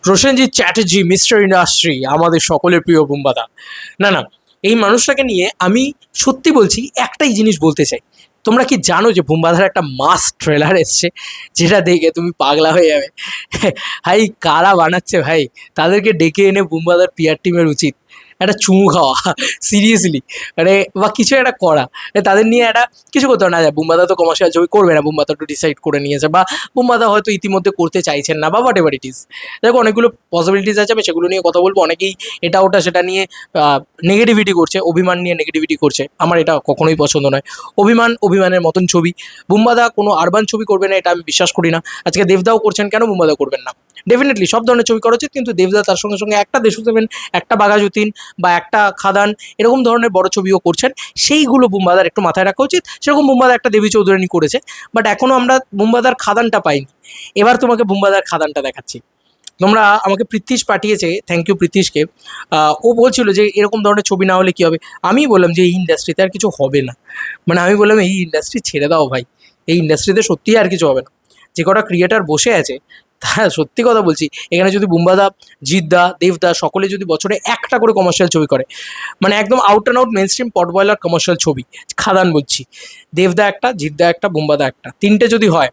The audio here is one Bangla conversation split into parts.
প্রসেনজিৎ চ্যাটার্জি মিস্টার ইন্ডাস্ট্রি, আমাদের সকলের প্রিয় বুম্বাদা। না না, এই মানুষটাকে নিয়ে আমি সত্যি বলছি একটাই জিনিস বলতে চাই। তোমরা কি জানো যে বুম্বাদার একটা মাস ট্রেলার এসছে, যেটা দেখে তুমি পাগলা হয়ে যাবে। ভাই কারা বানাচ্ছে ভাই, তাদেরকে ডেকে এনে বুম্বাদার পিআর টিমের উচিত একটা চুমু খাওয়া, সিরিয়াসলি। মানে বা কিছু একটা করা, তাদের নিয়ে একটা কিছু করতে হবে না। বুম্বাদা তো কমার্শিয়াল ছবি করবে না, বুম্বাদা একটু ডিসাইড করে নিয়েছে, বা বুম্বাদা হয়তো ইতিমধ্যে করতে চাইছেন না, বা হোয়াট এভার ইট ইজ। দেখো অনেকগুলো পসিবিলিটিস আছে, আমি সেগুলো নিয়ে কথা বলবো। অনেকেই এটা ওটা সেটা নিয়ে নেগেটিভিটি করছে, অভিমান নিয়ে নেগেটিভিটি করছে, আমার এটা কখনোই পছন্দ নয়। অভিমানের মতন ছবি। বুম্বাদা কোনো আরবান ছবি করবে না এটা আমি বিশ্বাস করি না। আজকে দেবদাও করছেন, কেন বুম্বাদা করবেন না? ডেফিনেটলি সব ধরনের ছবি করা উচিত, কিন্তু দেবদা তার সঙ্গে সঙ্গে একটা দেশু সেভেন, একটা বাঘাযতীন, বা একটা খাদান, এরকম ধরনের বড় ছবিও করছেন। সেইগুলো বুম্বাদার একটু মাথায় রাখা উচিত। সেরকম বুম্বাদা একটা দেবী চৌধুরানী করেছে, বাট এখনও আমরা বুম্বাদার খাদানটা পাইনি। এবার তোমাকে বুম্বাদার খাদানটা দেখাচ্ছি। তোমরা আমাকে পৃথ্বীশ পাঠিয়েছে, থ্যাংক ইউ পৃথ্বীশকে। ও বলছিল যে এরকম ধরনের ছবি না হলে কী হবে। আমি বললাম যে এই ইন্ডাস্ট্রিতে আর কিছু হবে না। মানে আমি বললাম এই ইন্ডাস্ট্রি ছেড়ে দাও ভাই, এই ইন্ডাস্ট্রিতে সত্যিই আর কিছু হবে না। যে কটা ক্রিয়েটার বসে আছে, হ্যাঁ সত্যি কথা বলছি, এখানে যদি বুম্বাদা, জিৎদা, দেবদা সকলে যদি বছরে একটা করে কমার্শিয়াল ছবি করে, মানে একদম out and out mainstream potboiler commercial ছবি, খাদান বলছি, দেবদা একটা, জিৎদা একটা, বুম্বাদা একটা, তিনটে যদি হয়,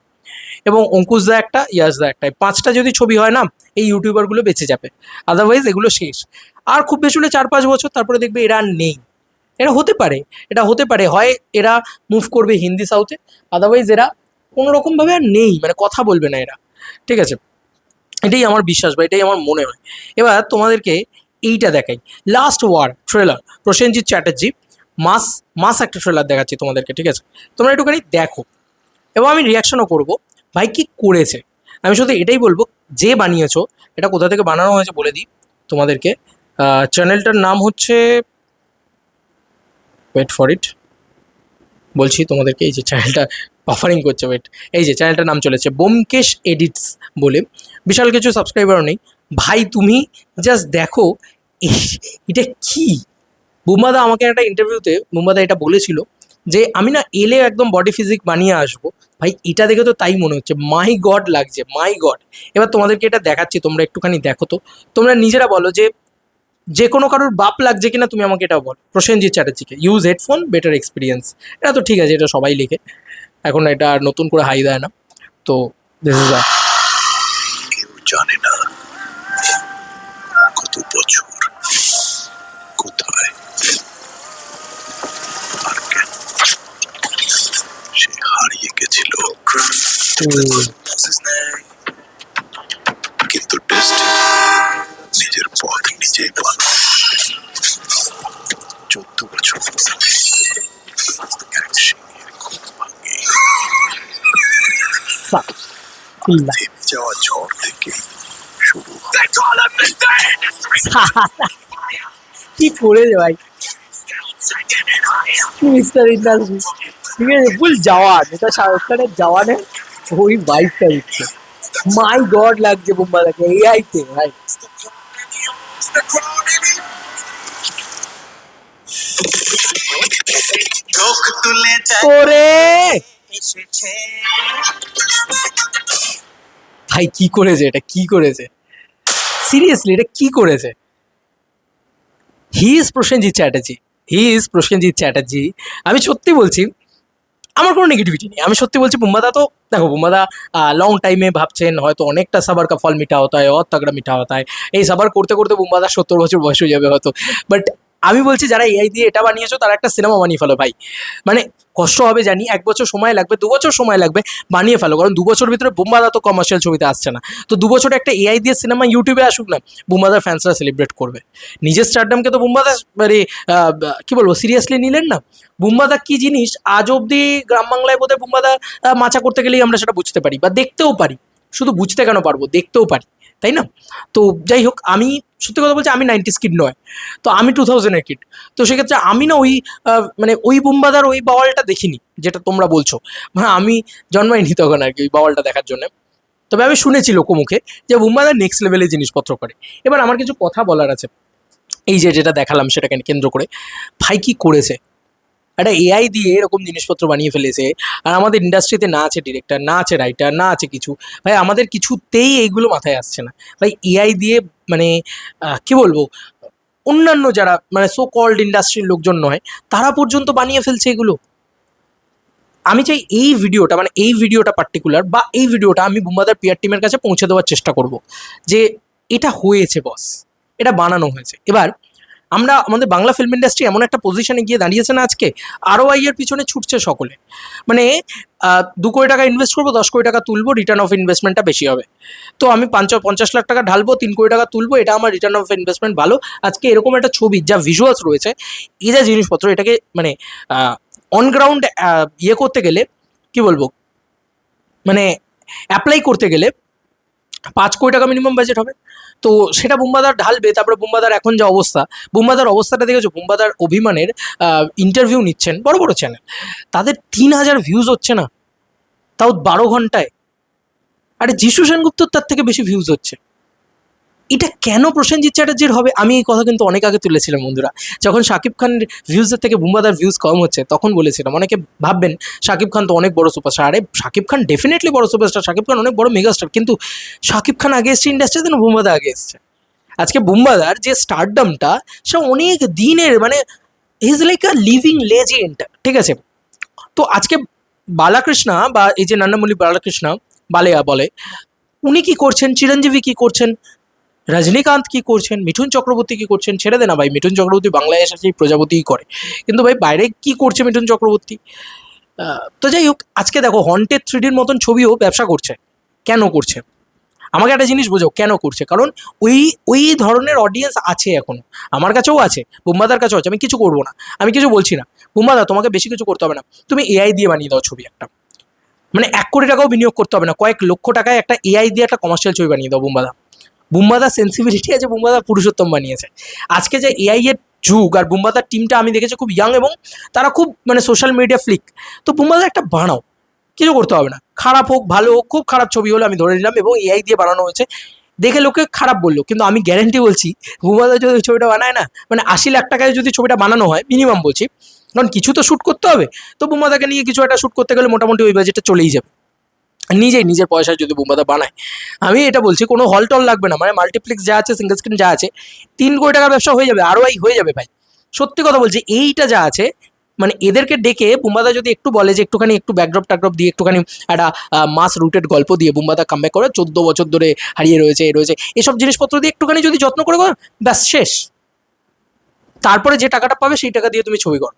এবং অঙ্কুশদা একটা, ইয়াসদা একটা, পাঁচটা যদি ছবি হয় না, এই ইউটিউবারগুলো বেঁচে যাবে। আদারওয়াইজ এগুলো শেষ। আর খুব বেশি হলে 4-5 বছর, তারপরে দেখবে এরা আর নেই। এটা হতে পারে, এটা হতে পারে, হয় এরা মুভ করবে হিন্দি সাউথে, আদারওয়াইজ এরা কোনো রকমভাবে আর নেই, মানে কথা বলবে না এরা। ঠিক আছে, এটাই আমার বিশ্বাস বা এটাই আমার মনে হয়। এবার তোমাদেরকে এইটা দেখাই, last war trailer, Prosenjit Chatterjee, mass mass একটা ট্রেলার দেখাচ্ছি তোমাদেরকে, ঠিক আছে? তোমরা একটুখানি দেখো, এবং আমি রিয়াকশনও করব। ভাই কি করেছে, আমি শুধু এটাই বলবো, যে বানিয়েছো এটা কোথা থেকে বানানো হয়েছে বলে দিই তোমাদেরকে। চ্যানেলটার নাম হচ্ছে, ওয়েট ফর ইট, বলছি তোমাদেরকে, এই যে চ্যানেলটা অফারিং করছে, ওয়েট, এই যে চ্যানেলটার নাম চলেছে ব্যোমকেশ এডিটস বলে। বিশাল কিছু সাবস্ক্রাইবারও নেই। ভাই তুমি জাস্ট দেখো, এটা কি। বুম্বাদা আমাকে একটা ইন্টারভিউতে বুম্বাদা এটা বলেছিল যে আমি না এলে একদম বডি ফিজিক বানিয়ে আসবো। ভাই এটা দেখে তো তাই মনে হচ্ছে, মাই গড লাগছে, মাই গড। এবার তোমাদেরকে এটা দেখাচ্ছি, তোমরা একটুখানি দেখো তো, তোমরা নিজেরা বলো যে যে কোনো কারোর বাপ লাগছে কিনা, তুমি আমাকে এটাও বলো। প্রসেনজিৎ চ্যাটার্জিকে, ইউজ হেডফোন বেটার এক্সপিরিয়েন্স, এটা তো ঠিক আছে, এটা সবাই লিখে, এখন এটা আর নতুন করে হাই দেয় না। তো দিস ইজ কেউ জানে না কত বছর, কোথায়, আর কেন সে হারিয়ে গেছিল। কিন্তু নিজের পথ নিজেই বানায়। 14 বছর সিংহের ঘুম ভাঙে, থেমে যাওয়া ঝড় থেকে শুরু হয়। কি করেছে ভাই মিস্টার ইন্ডাস্ট্রি, ঠিক আছে, ফুল জওয়ান, এটা শাহরুখ খানের জওয়ানের ওই বাইকটা দিচ্ছে। মাই গড লাগছে বুম্বাদাকে এই আইতে ভাই। ওরে ভাই কি করেছে, এটা কি করেছে, সিরিয়াসলি এটা কি করেছে। He is Prosenjit Chatterjee, he is Prosenjit Chatterjee. আমি সত্যি বলছি, আমার কোনো নেগেটিভিটি নেই, আমি সত্যি বলছি। বুম্বাদা তো দেখো, বুম্বাদা লং টাইমে ভাবছেন হয়তো অনেকটা সাবার কা ফল মিঠা হতা হয়, অত তাগড়া মিঠা হতা হয়, এই সাবার করতে করতে বুম্বাদা 70 বছর বয়স হয়ে যাবে হয়তো। বাট আমি বলছি, যারা এআই দিয়ে এটা বানিয়েছো তারা একটা সিনেমা বানিয়ে ফেলো ভাই। মানে কষ্ট হবে জানি, 1 বছর সময় লাগবে, 2 বছর সময় লাগবে, বানিয়ে ফেলো। কারণ 2 বছর ভিতরে বুম্বাদা তো কমার্শিয়াল ছবিতে আসছে না, তো 2 বছরে একটা এআই দিয়ে সিনেমা ইউটিউবে আসুক না, বুম্বাদার ফ্যান্সরা সেলিব্রেট করবে। নিজের স্টারডামকে তো বুম্বাদা মানে কি বলবো, সিরিয়াসলি নিলেন না। বুম্বাদা কি জিনিস আজ অব্দি গ্রাম বাংলায় বোধহয় বুম্বাদা মাচা করতে গেলেই আমরা সেটা বুঝতে পারি বা দেখতেও পারি। শুধু বুঝতে কেন পারবো, দেখতেও পারি, তাই না? তো যাই হোক, আমি সত্যি কথা বলছি, আমি 90s কিড নয়, তো আমি 2000-এর কিড। তো সেক্ষেত্রে আমি না ওই মানে ওই বুম্বাদার ওই বাওয়ালটা দেখিনি যেটা তোমরা বলছো। মানে আমি জন্মাইনি তখন আর কি ওই বাওয়ালটা দেখার জন্য। তবে আমি শুনেছি লোকমুখে যে বুম্বাদা নেক্সট লেভেলে জিনিসপত্র করে। এবার আমার কিছু কথা বলার আছে, এই যে যেটা দেখালাম সেটাকে কেন্দ্র করে। ভাই কি করেছে, একটা এআই দিয়ে এরকম জিনিসপত্র বানিয়ে ফেলেছে, আর আমাদের ইন্ডাস্ট্রিতে না আছে ডিরেক্টর, না আছে রাইটার, না আছে কিছু। ভাই আমাদের কিছুতেই এইগুলো মাথায় আসছে না ভাই। এআই দিয়ে মানে কি বলবো, অন্যান্য যারা মানে সো কল্ড ইন্ডাস্ট্রির লোকজন নয়, তারা পর্যন্ত বানিয়ে ফেলছে এগুলো। আমি চাই এই ভিডিওটা, মানে এই ভিডিওটা পার্টিকুলার বা এই ভিডিওটা আমি বুম্বাদার পিআর টিমের কাছে পৌঁছে দেওয়ার চেষ্টা করব যে এটা হয়েছে বস, এটা বানানো হয়েছে। এবার আমরা আমাদের বাংলা ফিল্ম ইন্ডাস্ট্রি এমন একটা পজিশনে গিয়ে দাঁড়িয়েছে না আজকে, আরও এর পিছনে ছুটছে সকলে। মানে 2 কোটি টাকা ইনভেস্ট করবো, 10 কোটি টাকা তুলবো, রিটার্ন অফ ইনভেস্টমেন্টটা বেশি হবে। তো আমি 50 লাখ টাকা ঢালবো, 3 কোটি টাকা তুলবো, এটা আমার রিটার্ন অফ ইনভেস্টমেন্ট ভালো। আজকে এরকম একটা ছবি যা ভিজুয়ালস রয়েছে, এই যা জিনিসপত্র, এটাকে মানে অন গ্রাউন্ড ইয়ে করতে গেলে কি বলবো, মানে অ্যাপ্লাই করতে গেলে 5 কোটি টাকা মিনিমাম বাজেট হবে। তো সেটা বুম্বাদার ঢালবে। তারপরে বুম্বাদার এখন যা অবস্থা, বুম্বাদার অবস্থাটা দেখেছো? বুম্বাদার অভিমানের ইন্টারভিউ নিচ্ছেন বড় বড় চ্যানেল, তাদের 3,000 ভিউজ হচ্ছে না, তাও 12 ঘন্টায়। আরে যিশু সেনগুপ্তর তার থেকে বেশি ভিউজ হচ্ছে। এটা কেন প্রসেনজিৎ চ্যাটার্জির হবে? আমি এই কথা কিন্তু অনেক আগে তুলেছিলাম বন্ধুরা। যখন শাকিব খানের ভিউজের থেকে বুম্বাদার ভিউজ কম হচ্ছে, তখন বলেছিলাম। অনেকে ভাববেন শাকিব খান তো অনেক বড় সুপারস্টার। আরে শাকিব খান ডেফিনেটলি বড় সুপারস্টার, শাকিব খান অনেক বড় মেগাস্টার, কিন্তু শাকিব খান আগে এসছে ইন্ডাস্ট্রিতে না বুম্বাদা আগে এসছে। আজকে বুম্বাদার যে স্টারডামটা, সে অনেক দিনের, মানে is like a living legend, ঠিক আছে? তো আজকে বালাকৃষ্ণা বা এই যে নান্নামুলি বালাকৃষ্ণা, বালেয়া বলে, উনি কি করছেন, চিরঞ্জীবী কি করছেন, রজনীকান্ত কি করছেন, মিঠুন চক্রবর্তী কি করছেন? ছেড়ে দে না ভাই, মিঠুন চক্রবর্তী বাংলায় এসে সেই প্রজাপতিই করে, কিন্তু ভাই বাইরে কি করছে মিঠুন চক্রবর্তী? তো যাই হোক, আজকে দেখো হন্টেড 3Dর মতন ছবিও ব্যবসা করছে। কেন করছে? আমাকে একটা জিনিস বোঝাও, কেন করছে? কারণ ওই ওই ধরনের অডিয়েন্স আছে এখনো, আমার কাছেও আছে, বুম্বাদার কাছেও আছে। আমি কিছু করবো না, আমি কিছু বলছি না। বুম্বাদা তোমাকে বেশি কিছু করতে হবে না, তুমি এআই দিয়ে বানিয়ে দাও ছবি একটা, মানে 1 কোটি টাকাও বিনিয়োগ করতে হবে না, কয়েক লক্ষ টাকায় একটা এআই দিয়ে একটা কমার্শিয়াল ছবি বানিয়ে দাও বুম্বাদা। বুম্বাদার সেন্সিবিলিটি আছে, বুম্বাদা পুরুষোত্তম বানিয়েছে। আজকে যে এআই এর যুগ, আর বুম্বাদার টিমটা আমি দেখেছি খুব ইয়াং, এবং তারা খুব মানে সোশ্যাল মিডিয়া ফ্লিক। তো বুম্বাদা একটা বানাও, কিছু করতে হবে না, খারাপ হোক ভালো হোক, খুব খারাপ ছবি হলে আমি ধরে নিলাম এবং এআই দিয়ে বানানো হয়েছে, দেখে লোকে খারাপ বললো, কিন্তু আমি গ্যারেন্টি বলছি বুম্বাদা যদি ওই ছবিটা বানায় না, মানে 80 লাখ টাকায় যদি ছবিটা বানানো হয় মিনিমাম বলছি, কারণ কিছু তো শ্যুট করতে হবে, তো বুম্বাদাকে নিয়ে কিছু একটা শ্যুট করতে গেলে মোটামুটি ওই বাজেটটা চলেই যাবে। নিজেই নিজের পয়সায় যদি বুম্বাদা বানায়, আমি এটা বলছি কোনো হল টল লাগবে না, মানে মাল্টিপ্লেক্স যা আছে, সিঙ্গেল স্ক্রিন যা আছে, 3 কোটি টাকার ব্যবসা হয়ে যাবে, আরও হয়ে যাবে ভাই। সত্যি কথা বলছি, এইটা যা আছে, মানে এদেরকে ডেকে বুম্বাদা যদি একটু বলে যে একটুখানি একটু ব্যাকড্রপ ট্যাকড্রপ দিয়ে একটুখানি একটা মাস রুটেড গল্প দিয়ে বুম্বাদা কামব্যাক করে, 14 বছর ধরে হারিয়ে রয়েছে এসব জিনিসপত্র দিয়ে একটুখানি যদি যত্ন করে ব্যাস শেষ। তারপরে যে টাকাটা পাবে সেই টাকা দিয়ে তুমি ছবি করো।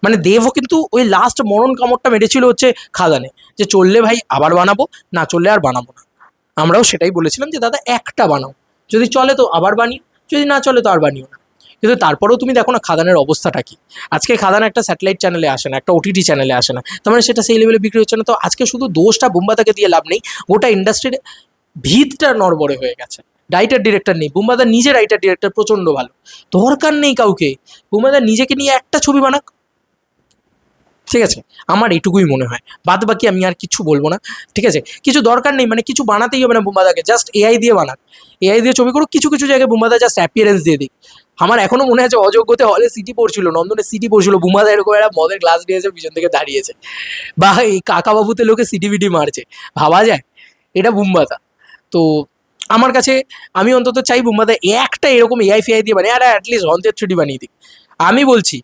মানে দেবও কিন্তু ওই লাস্ট মরণ কামড়টা মেরেছিল হচ্ছে খাদানে, যে চললে ভাই আবার বানাবো, না চললে আর বানাবো না। আমরাও সেটাই বলেছিলাম যে দাদা একটা বানাও, যদি চলে তো আবার বানিও, যদি না চলে তো আর বানিও না। কিন্তু তারপরেও তুমি দেখো না খাদানের অবস্থাটা কি। আজকে খাদান একটা স্যাটেলাইট চ্যানেলে আসে না, একটা ওটিটি চ্যানেলে আসে না, তার মানে সেটা সেই লেভেলে বিক্রি হচ্ছে না। তো আজকে শুধু দোষটা বুম্বাদাকে দিয়ে লাভ নেই, গোটা ইন্ডাস্ট্রির ভিতটা নড়বড়ে হয়ে গেছে। রাইটার ডিরেক্টর নেই, বুম্বাদা নিজে রাইটার ডিরেক্টর প্রচণ্ড ভালো, দরকার নেই কাউকে, বুম্বাদা নিজেকে নিয়ে একটা ছবি বানাক, ঠিক আছে? আমার এটুকুই মনে হয়, বাদ বাকি আমি আর কিছু বলবো না, ঠিক আছে? কিছু দরকার নেই, মানে কিছু বানাতেই হবে না বুম্বাদাকে, জাস্ট এআই দিয়ে বানাক, এআই দিয়ে ছবি করুক, কিছু কিছু জায়গায় বুম্বাদা জাস্ট অ্যাপিয়ারেন্স দিয়ে দিক। আমার এখনো মনে আছে অযোগ্যতে হলে সিটি পড়ছিল, নন্দনে সিটি পড়ছিল, বুম্বাদা এরকম একটা মদের গ্লাস নিয়েছে, পিছন থেকে দাঁড়িয়েছে, বা এই কাকাবাবুতে লোকে সিটি বিটি মারছে, ভাবা যায়? এটা বুম্বাদা। তো আমার কাছে, আমি অন্তত চাই বুম্বাদা একটা এরকম এআই ফিআই দিয়ে বানিয়ে, আর অ্যাটলিস্ট হন্টেড 3D বানিয়ে দিক। আমি বলছি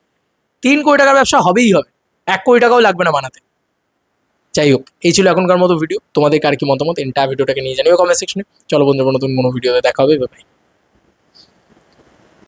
3 কোটি টাকার ব্যবসা হবেই হবে, 1 কোটি টাকাও লাগবে না বানাতে। যাই হোক, এই ছিল এখনকার মতো ভিডিও। তোমাদের কার কি মতামত এন্টায়ার ভিডিওটাকে নিয়ে জানিও কমেন্ট সেকশনে। চলো বন্ধুরা, নতুন কোনো ভিডিওতে দেখা হবে, বাই।